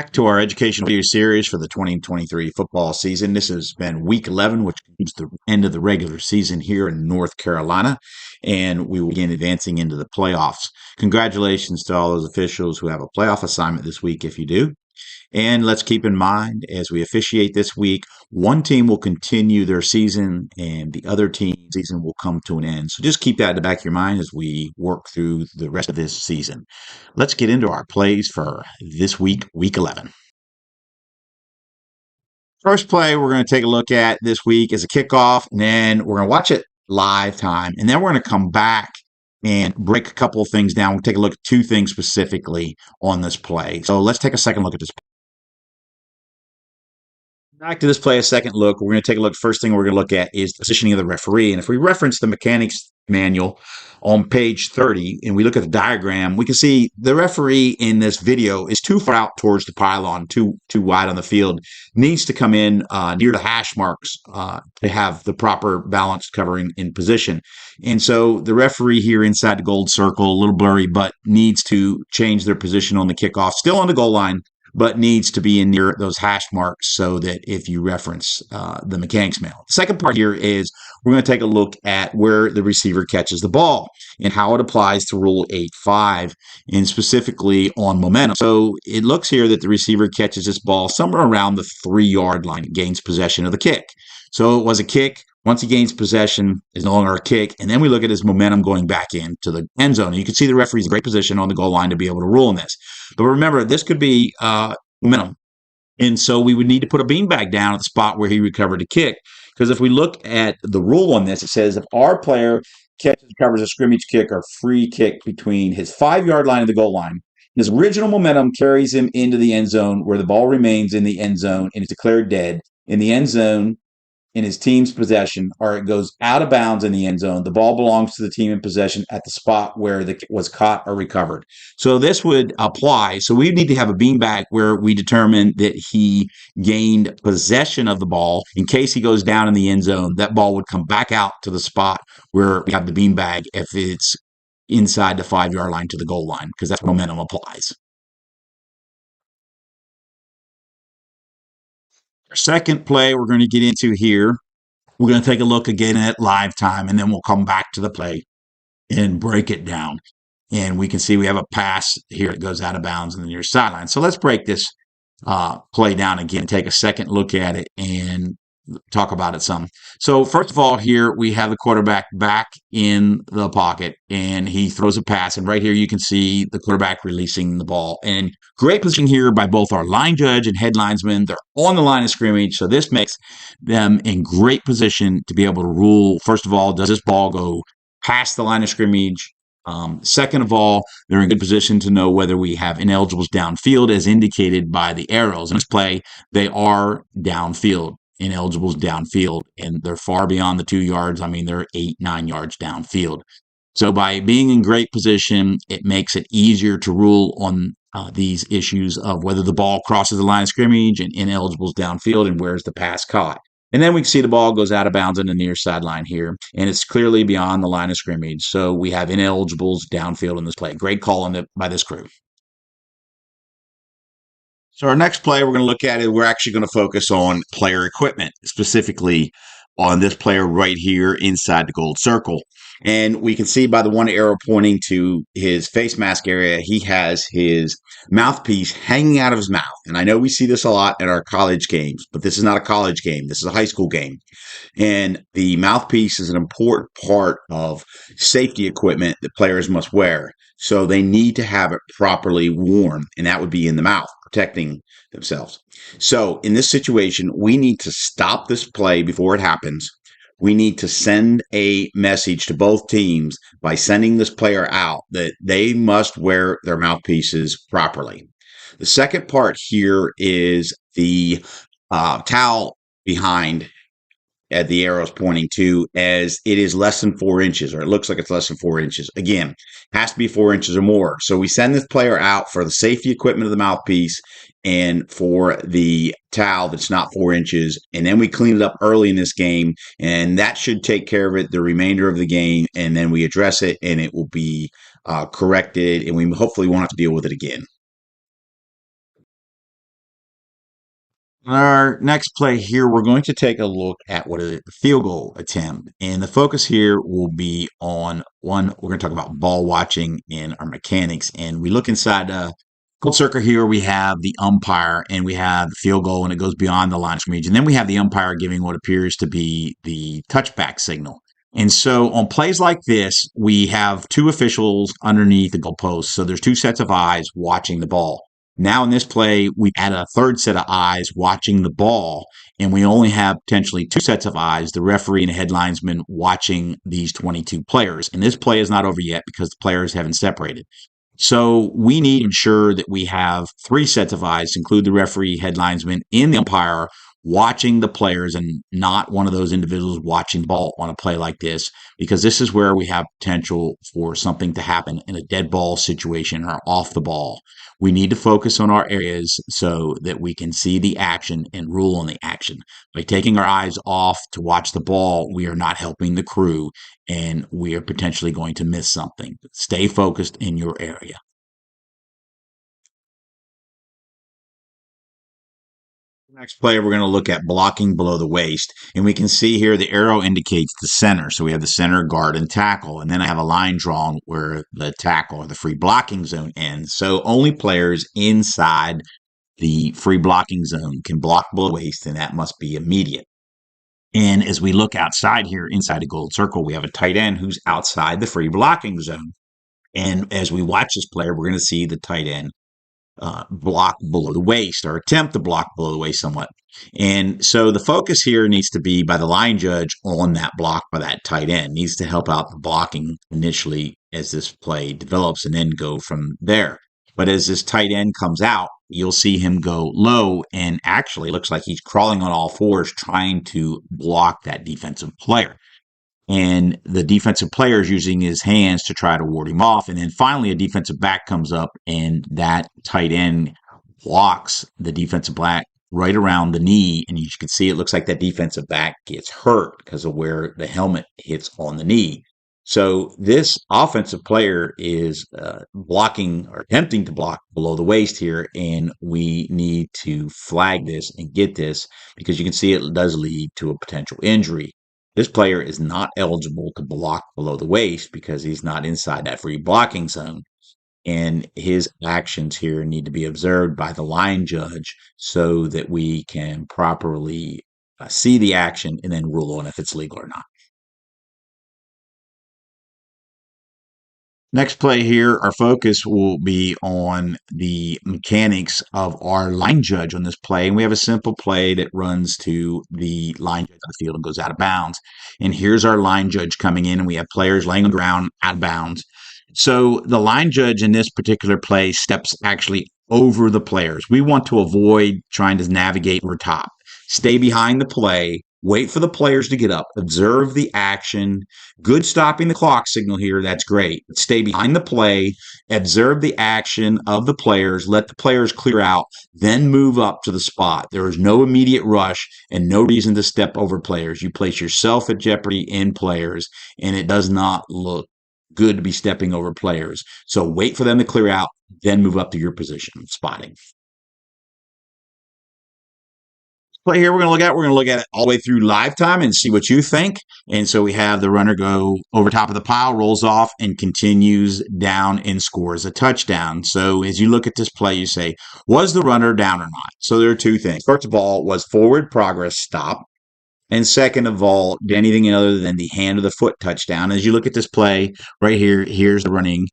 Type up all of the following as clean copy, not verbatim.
back to our education video series for the 2023 football season. This has been week 11, which is the end of the regular season here in North Carolina, and we will begin advancing into the playoffs. Congratulations to all those officials who have a playoff assignment this week if you do. And let's keep in mind, as we officiate this week, one team will continue their season and the other team's season will come to an end. So just keep that in the back of your mind as we work through the rest of this season. Let's get into our plays for this week, week 11. First play we're going to take a look at this week is a kickoff, and then we're going to watch it live time. And then we're going to come back and break a couple of things down. We'll take a look at two things specifically on this play. So let's take a second look at this. Back to this play, a second look. We're going to take a look. First thing we're going to look at is the positioning of the referee. And if we reference the mechanics manual on page 30 and we look at the diagram, we can see the referee in this video is too far out towards the pylon, too wide on the field, needs to come in near the hash marks to have the proper balance covering in position. And so the referee here inside the gold circle, a little blurry, but needs to change their position on the kickoff, still on the goal line, but needs to be in near those hash marks so that if you reference the mechanics manual. The second part here is we're going to take a look at where the receiver catches the ball and how it applies to Rule 8.5 and specifically on momentum. So it looks here that the receiver catches this ball somewhere around the 3-yard line, gains possession of the kick. So it was a kick. Once he gains possession, it's no longer a kick. And then we look at his momentum going back into the end zone. And you can see the referee's in great position on the goal line to be able to rule on this. But remember, this could be momentum. And so we would need to put a beanbag down at the spot where he recovered the kick. Because if we look at the rule on this, it says if our player catches and covers a scrimmage kick or free kick between his 5-yard line and the goal line, his original momentum carries him into the end zone where the ball remains in the end zone and is declared dead. In the end zone, in his team's possession, or it goes out of bounds in the end zone, the ball belongs to the team in possession at the spot where it was caught or recovered. So this would apply. So we need to have a beanbag where we determine that he gained possession of the ball. In case he goes down in the end zone, that ball would come back out to the spot where we have the beanbag if it's inside the 5-yard line to the goal line, because that's where momentum applies. Our second play we're going to get into here, we're going to take a look again at live time, and then we'll come back to the play and break it down. And we can see we have a pass here that goes out of bounds in the near sideline. So let's break this play down again, take a second look at it, and talk about it some. So first of all, here we have the quarterback back in the pocket, and he throws a pass. And right here you can see the quarterback releasing the ball. And great position here by both our line judge and head linesman. They're on the line of scrimmage, so this makes them in great position to be able to rule, first of all, does this ball go past the line of scrimmage? Second of all, they're in good position to know whether we have ineligibles downfield as indicated by the arrows. In this play, they are downfield. Ineligibles downfield, and they're far beyond the 2 yards. I mean, they're 8-9 yards downfield. So by being in great position, it makes it easier to rule on these issues of whether the ball crosses the line of scrimmage and ineligibles downfield and where's the pass caught. And then we can see the ball goes out of bounds on the near sideline here, and it's clearly beyond the line of scrimmage. So we have ineligibles downfield in this play. Great call by this crew. So our next play we're going to look at it, we're actually going to focus on player equipment, specifically on this player right here inside the gold circle. And we can see by the one arrow pointing to his face mask area, he has his mouthpiece hanging out of his mouth. And I know we see this a lot at our college games, but this is not a college game. This is a high school game. And the mouthpiece is an important part of safety equipment that players must wear. So they need to have it properly worn, and that would be in the mouth, protecting themselves. So in this situation, we need to stop this play before it happens. We need to send a message to both teams by sending this player out that they must wear their mouthpieces properly. The second part here is the towel behind at the arrows pointing to, as it is less than 4 inches, or it looks like it's less than 4 inches. Again, has to be 4 inches or more. So we send this player out for the safety equipment of the mouthpiece and for the towel that's not 4 inches. And then we clean it up early in this game, and that should take care of it the remainder of the game. And then we address it, and it will be corrected, and we hopefully won't have to deal with it again. Our next play here, we're going to take a look at what a field goal attempt. And the focus here will be on one, we're going to talk about ball watching and our mechanics. And we look inside the goal circle here, we have the umpire and we have the field goal and it goes beyond the line of scrimmage. And then we have the umpire giving what appears to be the touchback signal. And so on plays like this, we have two officials underneath the goalpost. So there's two sets of eyes watching the ball. Now in this play, we add a third set of eyes watching the ball, and we only have potentially two sets of eyes, the referee and the head linesman watching these 22 players. And this play is not over yet because the players haven't separated. So we need to ensure that we have three sets of eyes, include the referee, head linesman, and the umpire watching the players and not one of those individuals watching the ball on a play like this, because this is where we have potential for something to happen in a dead ball situation or off the ball. We need to focus on our areas so that we can see the action and rule on the action. By taking our eyes off to watch the ball, we are not helping the crew and we are potentially going to miss something. Stay focused in your area. Next play, we're going to look at blocking below the waist. And we can see here the arrow indicates the center. So we have the center, guard, and tackle. And then I have a line drawn where the tackle or the free blocking zone ends. So only players inside the free blocking zone can block below the waist, and that must be immediate. And as we look outside here, inside the gold circle, we have a tight end who's outside the free blocking zone. And as we watch this player, we're going to see the tight end block below the waist or attempt to block below the waist somewhat. And so the focus here needs to be by the line judge on that block by that tight end. Needs to help out the blocking initially as this play develops and then go from there. But as this tight end comes out, you'll see him go low and actually looks like he's crawling on all fours trying to block that defensive player. And the defensive player is using his hands to try to ward him off. And then finally, a defensive back comes up, and that tight end blocks the defensive back right around the knee. And you can see it looks like that defensive back gets hurt because of where the helmet hits on the knee. So this offensive player is blocking or attempting to block below the waist here, and we need to flag this and get this because you can see it does lead to a potential injury. This player is not eligible to block below the waist because he's not inside that free blocking zone. And his actions here need to be observed by the line judge so that we can properly see the action and then rule on if it's legal or not. Next play here, our focus will be on the mechanics of our line judge on this play. And we have a simple play that runs to the line judge on the field and goes out of bounds. And here's our line judge coming in, and we have players laying on the ground out of bounds. So the line judge in this particular play steps actually over the players. We want to avoid trying to navigate over top. Stay behind the play. Wait for the players to get up. Observe the action. Good stopping the clock signal here. That's great. But stay behind the play. Observe the action of the players. Let the players clear out. Then move up to the spot. There is no immediate rush and no reason to step over players. You place yourself at jeopardy in players, and it does not look good to be stepping over players. So wait for them to clear out, then move up to your position spotting. Play here we're going to look at it all the way through live time and see what you think. And so we have the runner go over top of the pile, rolls off, and continues down and scores a touchdown. So as you look at this play, you say, was the runner down or not? So there are two things. First of all, was forward progress stop? And second of all, did anything other than the hand or the foot touchdown? As you look at this play right here, here's the running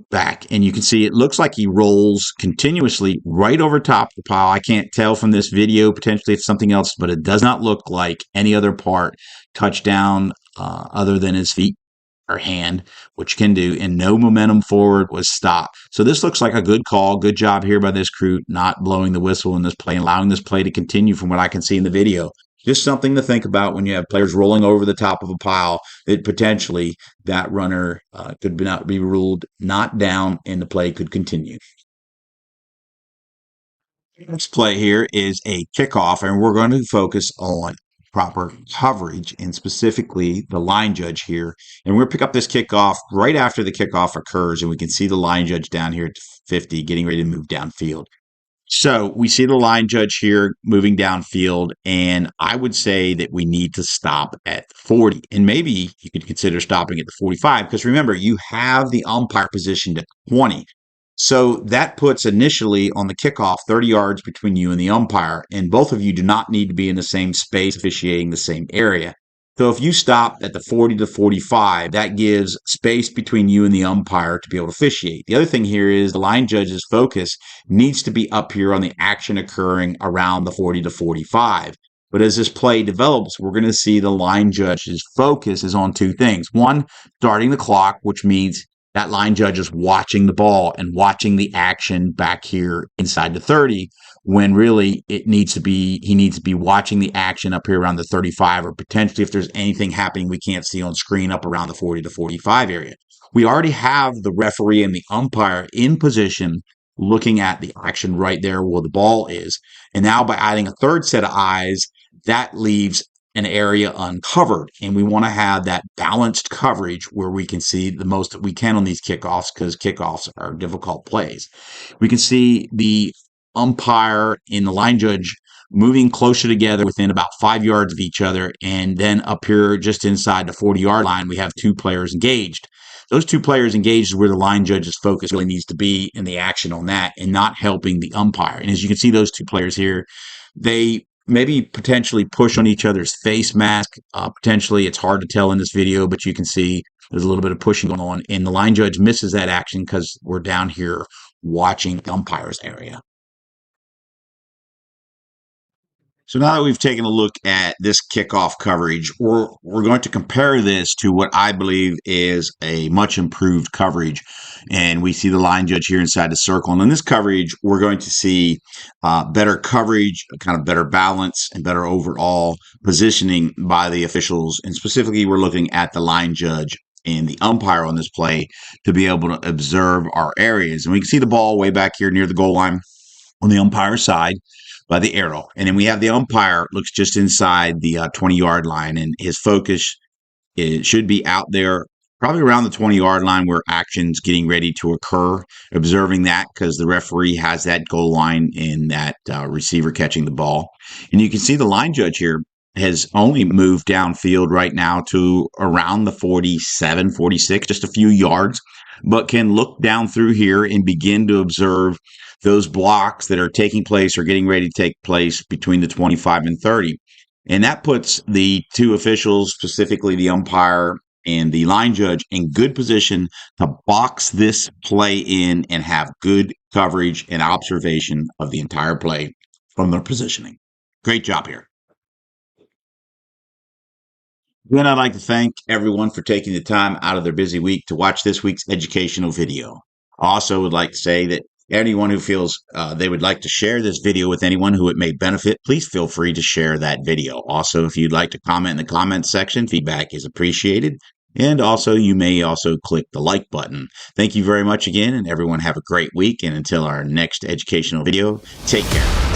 back, and you can see it looks like he rolls continuously right over top of the pile. I can't tell from this video, potentially it's something else, but it does not look like any other part touchdown other than his feet or hand, which can do, and no momentum forward was stopped. So this looks like a good call. Good job here by this crew, not blowing the whistle in this play and allowing this play to continue from what I can see in the video. Just something to think about when you have players rolling over the top of a pile that potentially that runner could not be ruled not down and the play could continue. Next play here is a kickoff, and we're going to focus on proper coverage and specifically the line judge here. And we're going to pick up this kickoff right after the kickoff occurs, and we can see the line judge down here at 50 getting ready to move downfield. So we see the line judge here moving downfield, and I would say that we need to stop at 40. And maybe you could consider stopping at the 45, because remember, you have the umpire positioned at 20. So that puts initially on the kickoff 30 yards between you and the umpire, and both of you do not need to be in the same space officiating the same area. So if you stop at the 40 to 45, that gives space between you and the umpire to be able to officiate. The other thing here is the line judge's focus needs to be up here on the action occurring around the 40 to 45. But as this play develops, we're going to see the line judge's focus is on two things. One, starting the clock, which means that line judge is watching the ball and watching the action back here inside the 30, when really he needs to be watching the action up here around the 35, or potentially if there's anything happening we can't see on screen up around the 40 to 45 area. We already have the referee and the umpire in position looking at the action right there where the ball is. And now by adding a third set of eyes, that leaves an area uncovered, and we want to have that balanced coverage where we can see the most that we can on these kickoffs, because kickoffs are difficult plays. We can see the umpire and the line judge moving closer together within about 5 yards of each other, and then up here just inside the 40-yard line we have two players engaged. Those two players engaged is where the line judge's focus really needs to be in the action on that, and not helping the umpire. And as you can see, those two players here, they maybe potentially push on each other's face mask. Potentially, it's hard to tell in this video, but you can see there's a little bit of pushing going on, and the line judge misses that action because we're down here watching the umpire's area. So now that we've taken a look at this kickoff coverage, we're going to compare this to what I believe is a much improved coverage. And we see the line judge here inside the circle. And in this coverage, we're going to see better coverage, kind of better balance, and better overall positioning by the officials. And specifically, we're looking at the line judge and the umpire on this play to be able to observe our areas. And we can see the ball way back here near the goal line on the umpire side by the arrow. And then we have the umpire looks just inside the 20-yard line, and his focus should be out there probably around the 20-yard line where action's getting ready to occur, observing that because the referee has that goal line in that receiver catching the ball. And you can see the line judge here has only moved downfield right now to around the 47, 46, just a few yards, but can look down through here and begin to observe those blocks that are taking place or getting ready to take place between the 25 and 30. And that puts the two officials, specifically the umpire and the line judge, in good position to box this play in and have good coverage and observation of the entire play from their positioning. Great job here. Then I'd like to thank everyone for taking the time out of their busy week to watch this week's educational video. I also would like to say that anyone who feels they would like to share this video with anyone who it may benefit, please feel free to share that video. Also, if you'd like to comment in the comments section, feedback is appreciated. And also, you may also click the like button. Thank you very much again, and everyone have a great week. And until our next educational video, take care.